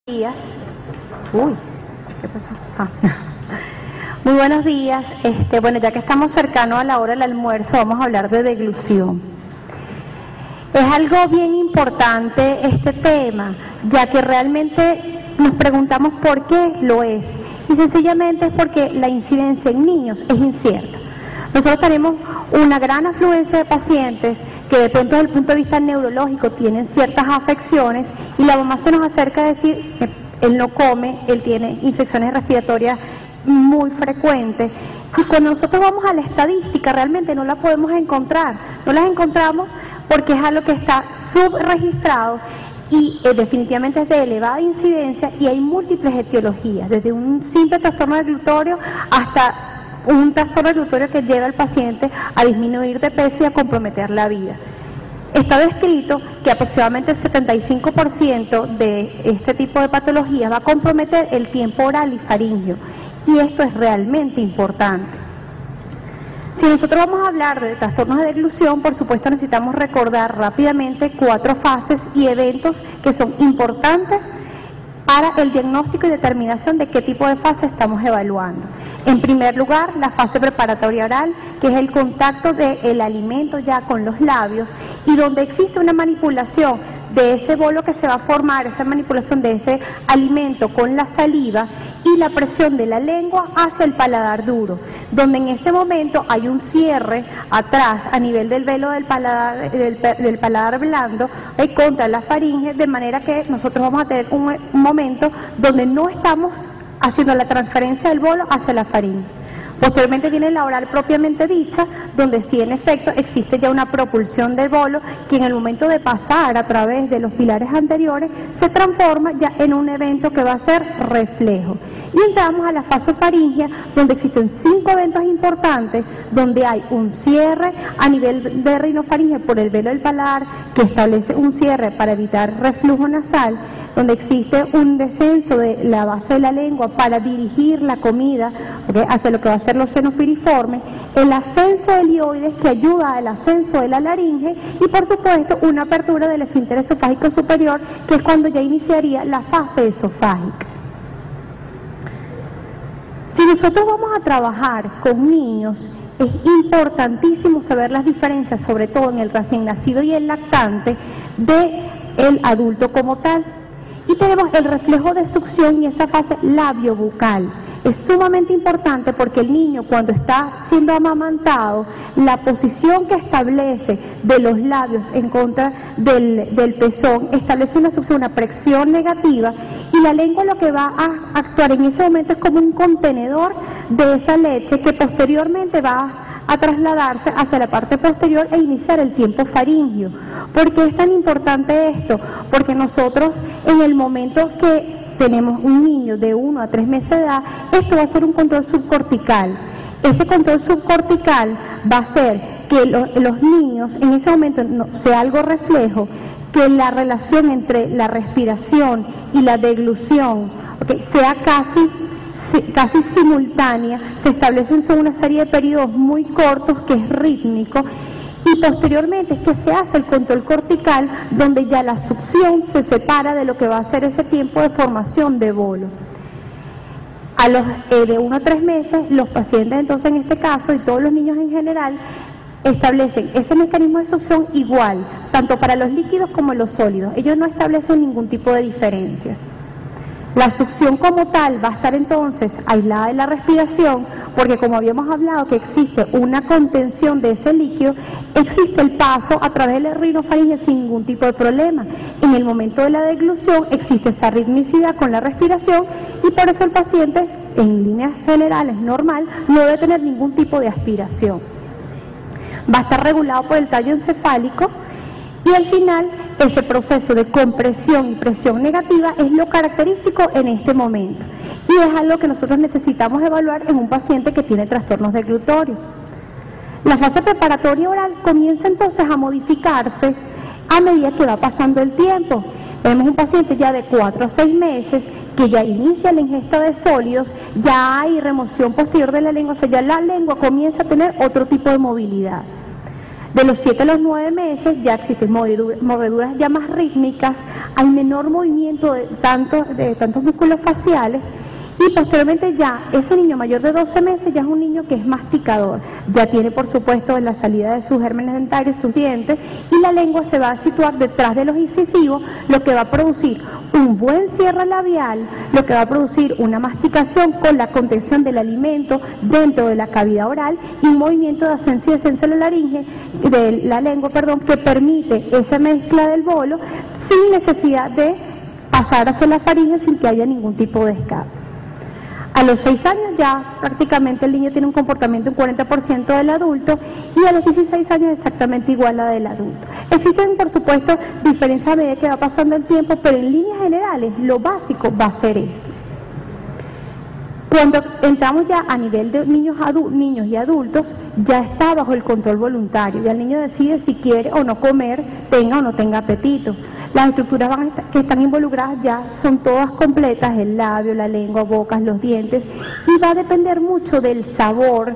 días. Uy, ¿qué pasó? Muy buenos días. Bueno, ya que estamos cercanos a la hora del almuerzo, vamos a hablar de deglución. Es algo bien importante este tema, ya que realmente nos preguntamos por qué lo es. Y sencillamente es porque la incidencia en niños es incierta. Nosotros tenemos una gran afluencia de pacientes que de pronto desde el punto de vista neurológico tienen ciertas afecciones y la mamá se nos acerca a decir que él no come, él tiene infecciones respiratorias muy frecuentes, y cuando nosotros vamos a la estadística realmente no la podemos encontrar, no las encontramos porque es algo que está subregistrado y definitivamente es de elevada incidencia y hay múltiples etiologías, desde un simple trastorno del glutorio hasta un trastorno del glutorio que lleva al paciente a disminuir de peso y a comprometer la vida. Está descrito que aproximadamente el 75% de este tipo de patologías va a comprometer el tiempo oral y faríngeo, y esto es realmente importante. Si nosotros vamos a hablar de trastornos de deglución, por supuesto necesitamos recordar rápidamente 4 fases y eventos que son importantes para el diagnóstico y determinación de qué tipo de fase estamos evaluando. En primer lugar, la fase preparatoria oral, que es el contacto del alimento ya con los labios y donde existe una manipulación de ese bolo que se va a formar, esa manipulación de ese alimento con la saliva y la presión de la lengua hacia el paladar duro, donde en ese momento hay un cierre atrás a nivel del velo del paladar blando contra la faringe, de manera que nosotros vamos a tener un momento donde no estamos haciendo la transferencia del bolo hacia la faringe. Posteriormente viene la oral propiamente dicha, donde sí en efecto existe ya una propulsión del bolo que en el momento de pasar a través de los pilares anteriores se transforma ya en un evento que va a ser reflejo. Y entramos a la fase faríngea, donde existen 5 eventos importantes, donde hay un cierre a nivel de rinofaringe por el velo del paladar, que establece un cierre para evitar reflujo nasal, donde existe un descenso de la base de la lengua para dirigir la comida hacia lo que va a ser los senos piriformes, el ascenso del hioides que ayuda al ascenso de la laringe y por supuesto una apertura del esfínter esofágico superior, que es cuando ya iniciaría la fase esofágica. Si nosotros vamos a trabajar con niños, es importantísimo saber las diferencias, sobre todo en el recién nacido y el lactante, del adulto como tal. Y tenemos el reflejo de succión y esa fase labiobucal. Es sumamente importante porque el niño, cuando está siendo amamantado, la posición que establece de los labios en contra del pezón establece una succión, una presión negativa, y la lengua lo que va a actuar en ese momento es como un contenedor de esa leche que posteriormente va a trasladarse hacia la parte posterior e iniciar el tiempo faríngeo. ¿Por qué es tan importante esto? Porque nosotros en el momento que tenemos un niño de 1 a 3 meses de edad, esto va a ser un control subcortical. Ese control subcortical va a hacer que los niños en ese momento sea algo reflejo, que la relación entre la respiración y la deglución sea casi simultánea, se establecen sobre una serie de periodos muy cortos que es rítmico, y posteriormente es que se hace el control cortical, donde ya la succión se separa de lo que va a ser ese tiempo de formación de bolo. A los de 1 a 3 meses, los pacientes entonces en este caso, y todos los niños en general, establecen ese mecanismo de succión igual, tanto para los líquidos como los sólidos. Ellos no establecen ningún tipo de diferencias. La succión como tal va a estar entonces aislada de la respiración, porque como habíamos hablado que existe una contención de ese líquido, existe el paso a través de la rinofaringe sin ningún tipo de problema. En el momento de la deglución existe esa ritmicidad con la respiración y por eso el paciente, en líneas generales normal, no debe tener ningún tipo de aspiración. Va a estar regulado por el tallo encefálico. Y al final, ese proceso de compresión y presión negativa es lo característico en este momento. Y es algo que nosotros necesitamos evaluar en un paciente que tiene trastornos de glutorios. La fase preparatoria oral comienza entonces a modificarse a medida que va pasando el tiempo. Tenemos un paciente ya de 4 a 6 meses que ya inicia la ingesta de sólidos, ya hay remoción posterior de la lengua, o sea, ya la lengua comienza a tener otro tipo de movilidad. De los 7 a los 9 meses ya existen mordeduras ya más rítmicas, hay menor movimiento de tantos músculos faciales, y posteriormente ya ese niño mayor de 12 meses ya es un niño que es masticador, ya tiene por supuesto la salida de sus gérmenes dentarios, sus dientes, y la lengua se va a situar detrás de los incisivos, lo que va a producir un buen cierre labial, lo que va a producir una masticación con la contención del alimento dentro de la cavidad oral y un movimiento de ascenso y descenso de la laringe, de la lengua, perdón, que permite esa mezcla del bolo sin necesidad de pasar hacia la faringe sin que haya ningún tipo de escape. A los 6 años ya prácticamente el niño tiene un comportamiento un 40% del adulto, y a los 16 años exactamente igual a la del adulto. Existen por supuesto diferencias a medida que va pasando el tiempo, pero en líneas generales lo básico va a ser esto. Cuando entramos ya a nivel de niños y adultos, ya está bajo el control voluntario, ya el niño decide si quiere o no comer, tenga o no tenga apetito. Las estructuras que están involucradas ya son todas completas, el labio, la lengua, bocas, los dientes, y va a depender mucho del sabor.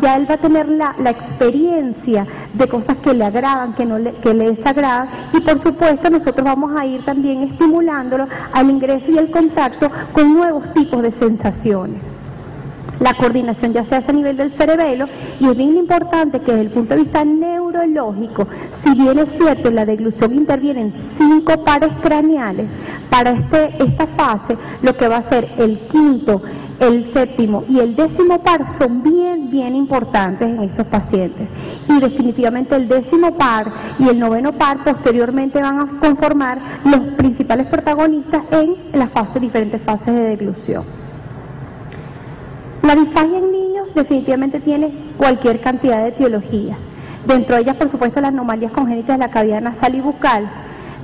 Ya él va a tener la experiencia de cosas que le agradan, que le desagradan, y por supuesto nosotros vamos a ir también estimulándolo al ingreso y el contacto con nuevos tipos de sensaciones. La coordinación ya se hace a nivel del cerebelo, y es bien importante que desde el punto de vista neurológico, si bien es cierto en la deglución intervienen 5 pares craneales, para esta fase lo que va a ser el quinto, el séptimo y el 10º par son bien importantes en estos pacientes, y definitivamente el 10º par y el 9º par posteriormente van a conformar los principales protagonistas en las diferentes fases de deglución. La disfagia en niños definitivamente tiene cualquier cantidad de etiologías. Dentro de ellas, por supuesto, las anomalías congénitas de la cavidad nasal y bucal,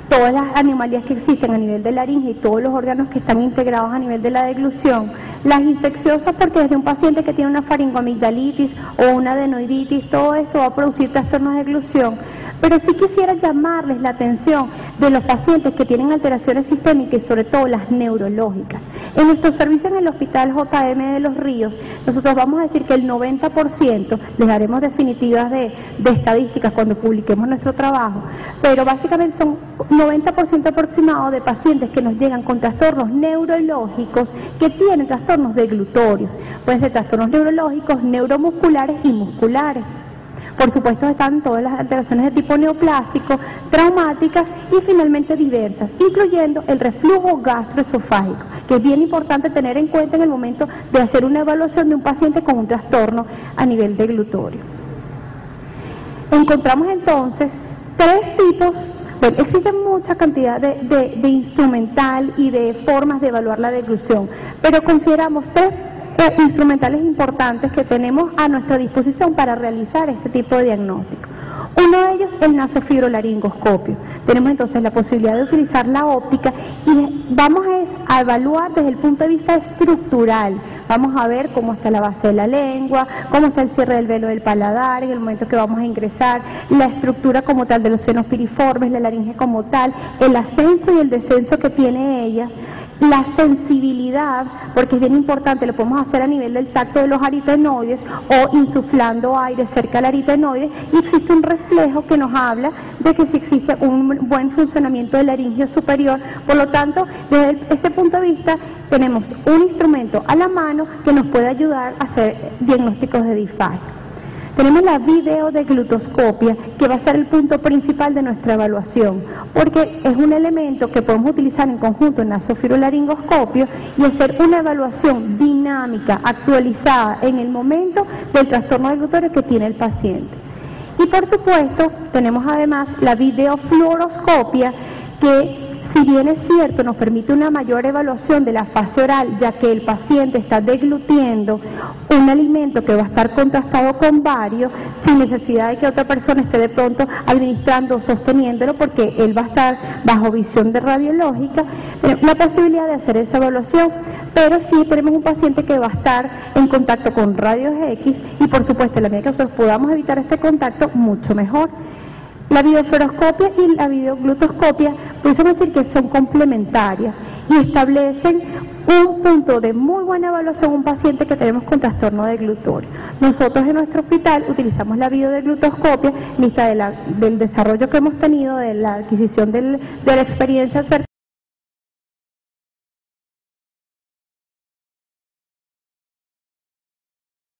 todas las anomalías que existen a nivel de laringe y todos los órganos que están integrados a nivel de la deglución, las infecciosas, porque desde un paciente que tiene una faringoamigdalitis o una adenoiditis, todo esto va a producir trastornos de deglución. Pero sí quisiera llamarles la atención de los pacientes que tienen alteraciones sistémicas y sobre todo las neurológicas. En nuestro servicio en el Hospital JM de Los Ríos, nosotros vamos a decir que el 90%, les daremos definitivas de estadísticas cuando publiquemos nuestro trabajo, pero básicamente son 90% aproximado de pacientes que nos llegan con trastornos neurológicos que tienen trastornos deglutorios. Pueden ser trastornos neurológicos, neuromusculares y musculares. Por supuesto están todas las alteraciones de tipo neoplásico, traumáticas y finalmente diversas, incluyendo el reflujo gastroesofágico, que es bien importante tener en cuenta en el momento de hacer una evaluación de un paciente con un trastorno a nivel deglutorio. Encontramos entonces 3 tipos. Bueno, existen mucha cantidad de instrumental y de formas de evaluar la deglución, pero consideramos 3 instrumentales importantes que tenemos a nuestra disposición para realizar este tipo de diagnóstico. Uno de ellos es el nasofibrolaringoscopio. Tenemos entonces la posibilidad de utilizar la óptica y vamos a evaluar desde el punto de vista estructural. Vamos a ver cómo está la base de la lengua, cómo está el cierre del velo del paladar en el momento que vamos a ingresar, la estructura como tal de los senos piriformes, la laringe como tal, el ascenso y el descenso que tiene ella, la sensibilidad, porque es bien importante, lo podemos hacer a nivel del tacto de los aritenoides o insuflando aire cerca del aritenoide, y existe un reflejo que nos habla de que si existe un buen funcionamiento del laringio superior. Por lo tanto, desde este punto de vista tenemos un instrumento a la mano que nos puede ayudar a hacer diagnósticos de disfagia. Tenemos la videodeglutoscopia, que va a ser el punto principal de nuestra evaluación, porque es un elemento que podemos utilizar en conjunto en nasofibrolaringoscopio y hacer una evaluación dinámica, actualizada en el momento del trastorno deglutorio que tiene el paciente. Y por supuesto, tenemos además la videofluoroscopia, que si bien es cierto, nos permite una mayor evaluación de la fase oral, ya que el paciente está deglutiendo un alimento que va a estar contrastado con varios, sin necesidad de que otra persona esté de pronto administrando o sosteniéndolo, porque él va a estar bajo visión de radiológica, la posibilidad de hacer esa evaluación. Pero sí tenemos un paciente que va a estar en contacto con rayos X, y por supuesto, en la medida que nosotros podamos evitar este contacto, mucho mejor. La videofluoroscopia y la videoglutoscopia, podemos decir que son complementarias y establecen un punto de muy buena evaluación un paciente que tenemos con trastorno de glutorio. Nosotros en nuestro hospital utilizamos la videodeglutoscopia en vista del desarrollo que hemos tenido, de la adquisición de la experiencia cerca